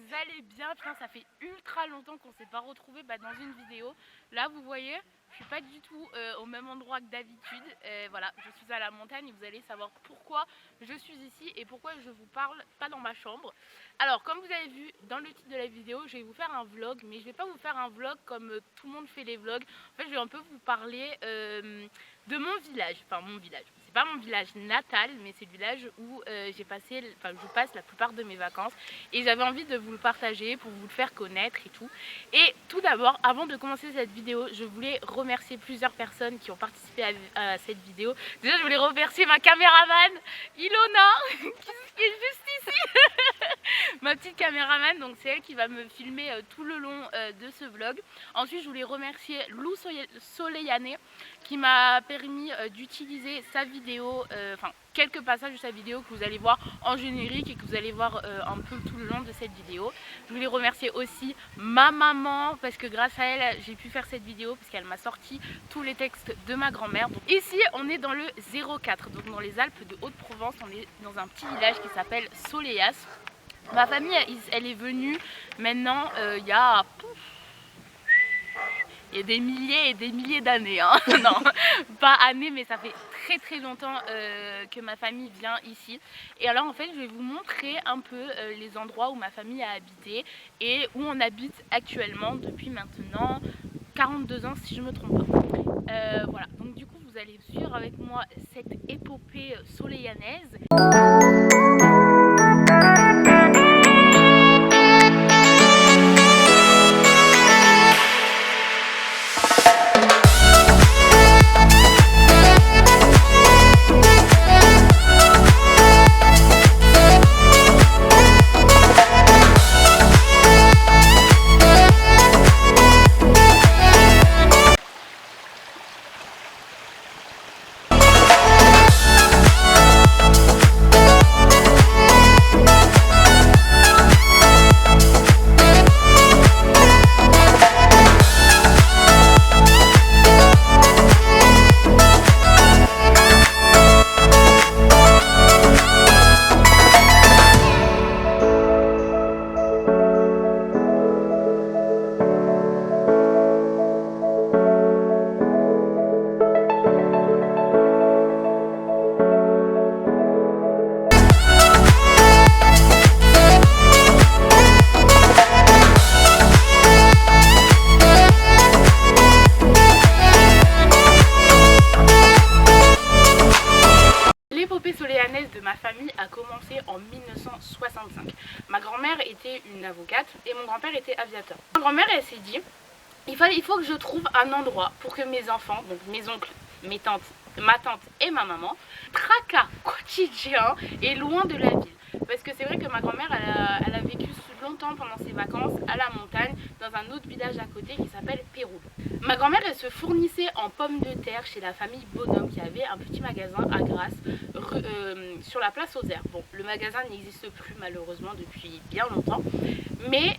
vous allez bien. Putain, ça fait ultra longtemps qu'on s'est pas retrouvés dans une vidéo. Là, vous voyez, je suis pas du tout au même endroit que d'habitude. Voilà, je suis à la montagne et vous allez savoir pourquoi je suis ici et pourquoi je vous parle pas dans ma chambre. Alors, comme vous avez vu dans le titre de la vidéo, je vais vous faire un vlog, mais je vais pas vous faire un vlog comme tout le monde fait les vlogs. En fait, je vais un peu vous parler de mon village. Enfin, mon village. C'est pas mon village natal, mais c'est le village où je passe la plupart de mes vacances. Et j'avais envie de vous le partager pour vous le faire connaître et tout. Et tout d'abord, avant de commencer cette vidéo, je voulais remercier plusieurs personnes qui ont participé à cette vidéo. Déjà, je voulais remercier ma caméraman, Ilona, qui est juste ici. Ma petite caméraman, donc c'est elle qui va me filmer tout le long de ce vlog. Ensuite, je voulais remercier Lou Soleiane qui m'a permis d'utiliser sa vidéo, quelques passages de sa vidéo que vous allez voir en générique et que vous allez voir un peu tout le long de cette vidéo. Je voulais remercier aussi ma maman parce que grâce à elle j'ai pu faire cette vidéo parce qu'elle m'a sorti tous les textes de ma grand-mère. Ici on est dans le 04, donc dans les Alpes de Haute-Provence, on est dans un petit village qui s'appelle Soleias. Ma famille elle est venue maintenant il y a des milliers et des milliers d'années, hein. Non, pas années, mais ça fait très longtemps que ma famille vient ici. Et alors en fait je vais vous montrer un peu les endroits où ma famille a habité et où on habite actuellement depuis maintenant 42 ans si je me trompe pas. Voilà, donc du coup vous allez suivre avec moi cette épopée soleillanaise. De ma famille a commencé en 1965. Ma grand-mère était une avocate et mon grand-père était aviateur. Ma grand-mère elle s'est dit il faut que je trouve un endroit pour que mes enfants, donc mes oncles, mes tantes, ma tante et ma maman, tracas quotidien et loin de la ville. Parce que c'est vrai que ma grand-mère elle a vécu longtemps pendant ses vacances à la montagne dans un autre village à côté qui s'appelle Péroul. Ma grand-mère elle se fournissait en pommes de terre chez la famille Bonhomme qui avait un petit magasin à Grasse sur la place aux Herbes. Bon, le magasin n'existe plus malheureusement depuis bien longtemps, mais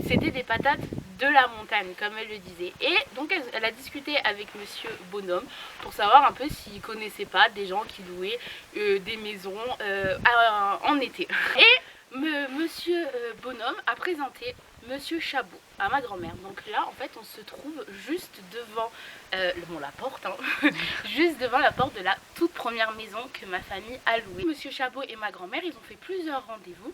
c'était des patates de la montagne comme elle le disait. Et donc elle a discuté avec monsieur Bonhomme pour savoir un peu s'il connaissait pas des gens qui louaient des maisons en été. Et monsieur Bonhomme a présenté monsieur Chabot à ma grand-mère. Donc là en fait on se trouve juste devant la porte, hein, juste devant la porte de la toute première maison que ma famille a louée. Monsieur Chabot et ma grand-mère ils ont fait plusieurs rendez-vous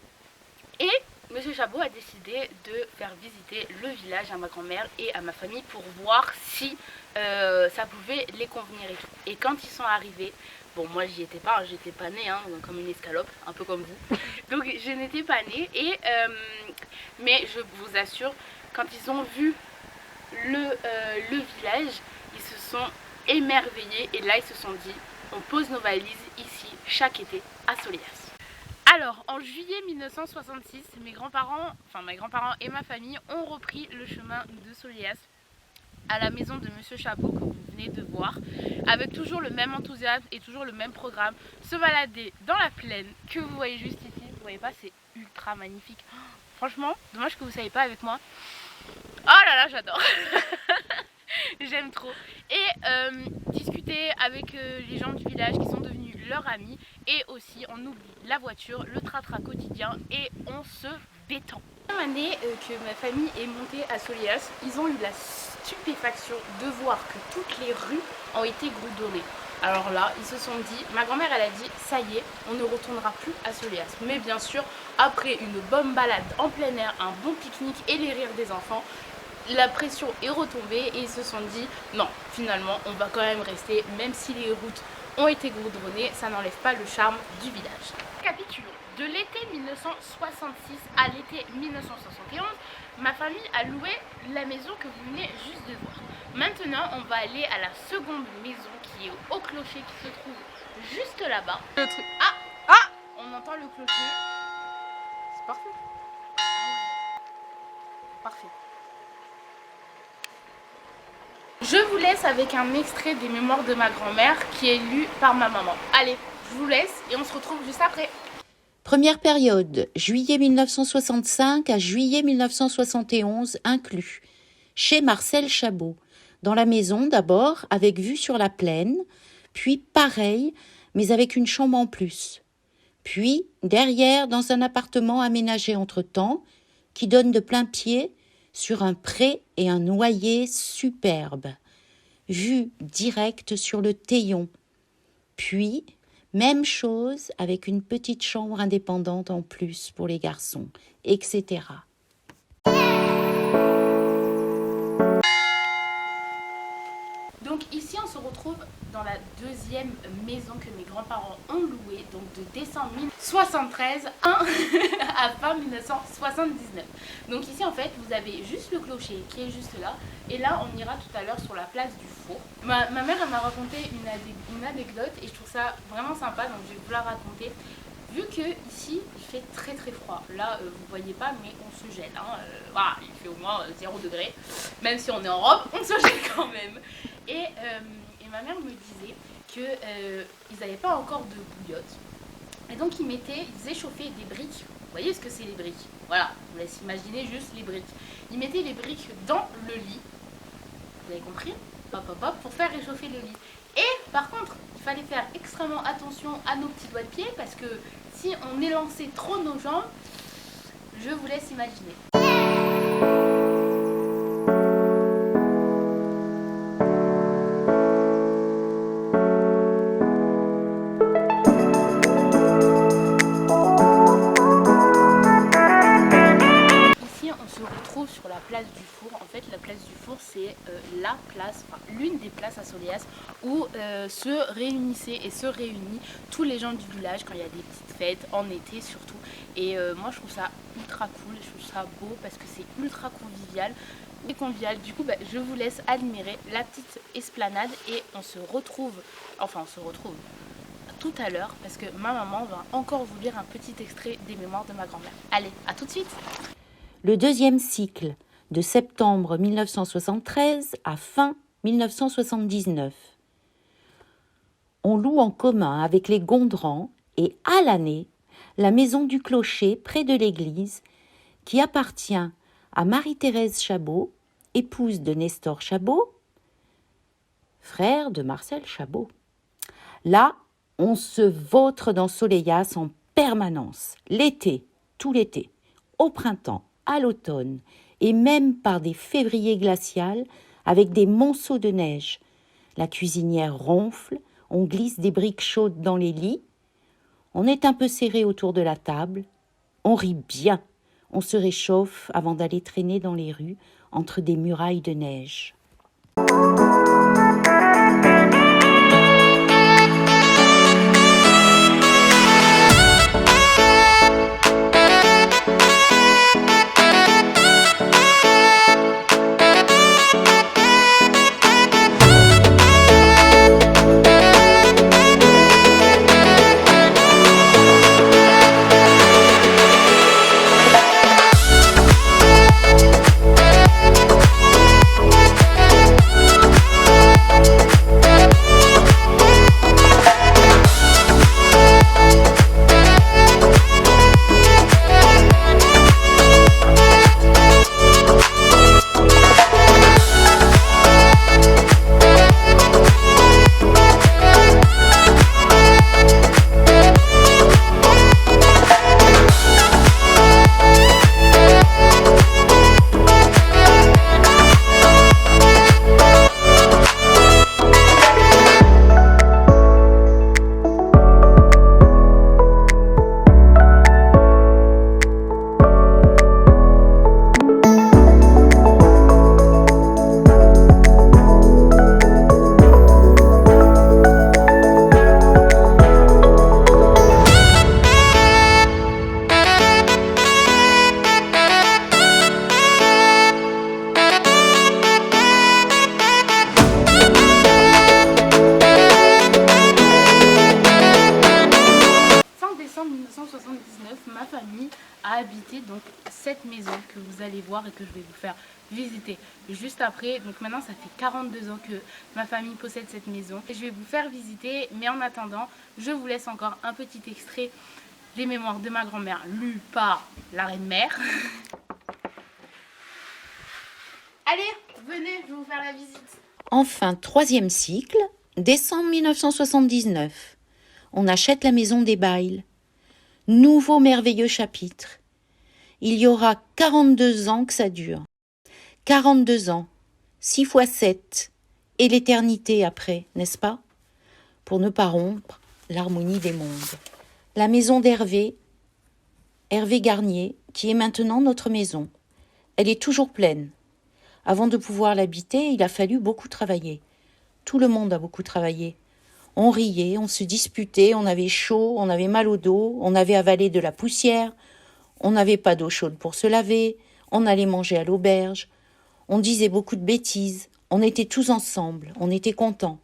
et monsieur Chabot a décidé de faire visiter le village à ma grand-mère et à ma famille pour voir si ça pouvait les convenir et tout. Et quand ils sont arrivés, bon moi j'y étais pas, j'étais pas née hein, comme une escalope, un peu comme vous. Donc je n'étais pas née et mais je vous assure, quand ils ont vu le village, ils se sont émerveillés et là ils se sont dit on pose nos valises ici chaque été à Soleias. Alors en juillet 1966, mes grands-parents et ma famille ont repris le chemin de Soleias à la maison de monsieur Chabot que vous venez de voir, avec toujours le même enthousiasme et toujours le même programme, se balader dans la plaine que vous voyez juste ici. Vous voyez pas, c'est ultra magnifique. Oh, franchement, dommage que vous ne savez pas avec moi. Oh là là, j'adore. J'aime trop. Et discuter avec les gens du village qui sont devenus leurs amis. Et aussi on oublie la voiture, le train-train quotidien et on se béton. La même année que ma famille est montée à Soléas, ils ont eu la stupéfaction de voir que toutes les rues ont été goudronnées. Alors là, ils se sont dit, ma grand-mère elle a dit, ça y est, on ne retournera plus à Soléas. Mais bien sûr, après une bonne balade en plein air, un bon pique-nique et les rires des enfants, la pression est retombée et ils se sont dit, non, finalement, on va quand même rester, même si les routes ont été goudronnées, ça n'enlève pas le charme du village. Récapitulons. De l'été 1966 à l'été 1971, ma famille a loué la maison que vous venez juste de voir. Maintenant, on va aller à la seconde maison qui est au clocher qui se trouve juste là-bas. On entend le clocher. C'est parfait. Parfait. Je vous laisse avec un extrait des mémoires de ma grand-mère qui est lu par ma maman. Allez, je vous laisse et on se retrouve juste après. Première période, juillet 1965 à juillet 1971 inclus, chez Marcel Chabot, dans la maison d'abord avec vue sur la plaine, puis pareil, mais avec une chambre en plus. Puis derrière dans un appartement aménagé entre-temps, qui donne de plein pied sur un pré et un noyer superbes, vue directe sur le Théion. Puis même chose avec une petite chambre indépendante en plus pour les garçons, etc. Donc ici on se retrouve dans la deuxième maison que mes grands-parents ont louée, donc de décembre 1973 à fin 1979. Donc ici en fait vous avez juste le clocher qui est juste là, et là on ira tout à l'heure sur la place du four. Ma mère elle m'a raconté une anecdote et je trouve ça vraiment sympa, donc je vais vous la raconter. Vu que ici il fait très très froid, là vous voyez pas mais on se gèle, voilà, il fait au moins 0 degré, même si on est en robe on se gèle quand même. Et ma mère me disait qu'ils n'avaient pas encore de bouillotte. Et donc ils faisaient chauffer des briques. Vous voyez ce que c'est les briques? Voilà, je vous laisse imaginer juste les briques. Ils mettaient les briques dans le lit. Vous avez compris? Hop hop hop, pour faire réchauffer le lit. Et par contre, il fallait faire extrêmement attention à nos petits doigts de pied parce que si on élançait trop nos jambes, je vous laisse imaginer. Sur la place du four. En fait la place du four c'est la place, enfin l'une des places à Soléas où se réunissaient et se réunissent tous les gens du village quand il y a des petites fêtes, en été surtout. Et moi je trouve ça ultra cool, je trouve ça beau parce que c'est ultra convivial et convivial. Du coup je vous laisse admirer la petite esplanade et on se retrouve tout à l'heure parce que ma maman va encore vous lire un petit extrait des mémoires de ma grand-mère. Allez, à tout de suite. Le deuxième cycle, de septembre 1973 à fin 1979. On loue en commun avec les Gondrand et à l'année la maison du clocher près de l'église qui appartient à Marie-Thérèse Chabot, épouse de Nestor Chabot, frère de Marcel Chabot. Là, on se vautre dans Soléas en permanence, l'été, tout l'été, au printemps, à l'automne, et même par des févriers glaciales avec des monceaux de neige. La cuisinière ronfle, on glisse des briques chaudes dans les lits, on est un peu serré autour de la table, on rit bien, on se réchauffe avant d'aller traîner dans les rues entre des murailles de neige. maison que vous allez voir et que je vais vous faire visiter juste après. Donc maintenant ça fait 42 ans que ma famille possède cette maison et je vais vous faire visiter, mais en attendant je vous laisse encore un petit extrait des mémoires de ma grand-mère lues par la reine-mère. Allez, venez, je vais vous faire la visite. Enfin, 3e cycle, décembre 1979. On achète la maison des Bailles. Nouveau merveilleux chapitre. Il y aura 42 ans que ça dure. 42 ans, 6 fois 7, et l'éternité après, n'est-ce pas? Pour ne pas rompre l'harmonie des mondes. La maison d'Hervé, Hervé Garnier, qui est maintenant notre maison. Elle est toujours pleine. Avant de pouvoir l'habiter, il a fallu beaucoup travailler. Tout le monde a beaucoup travaillé. On riait, on se disputait, on avait chaud, on avait mal au dos, on avait avalé de la poussière, on n'avait pas d'eau chaude pour se laver, on allait manger à l'auberge, on disait beaucoup de bêtises, on était tous ensemble, on était contents.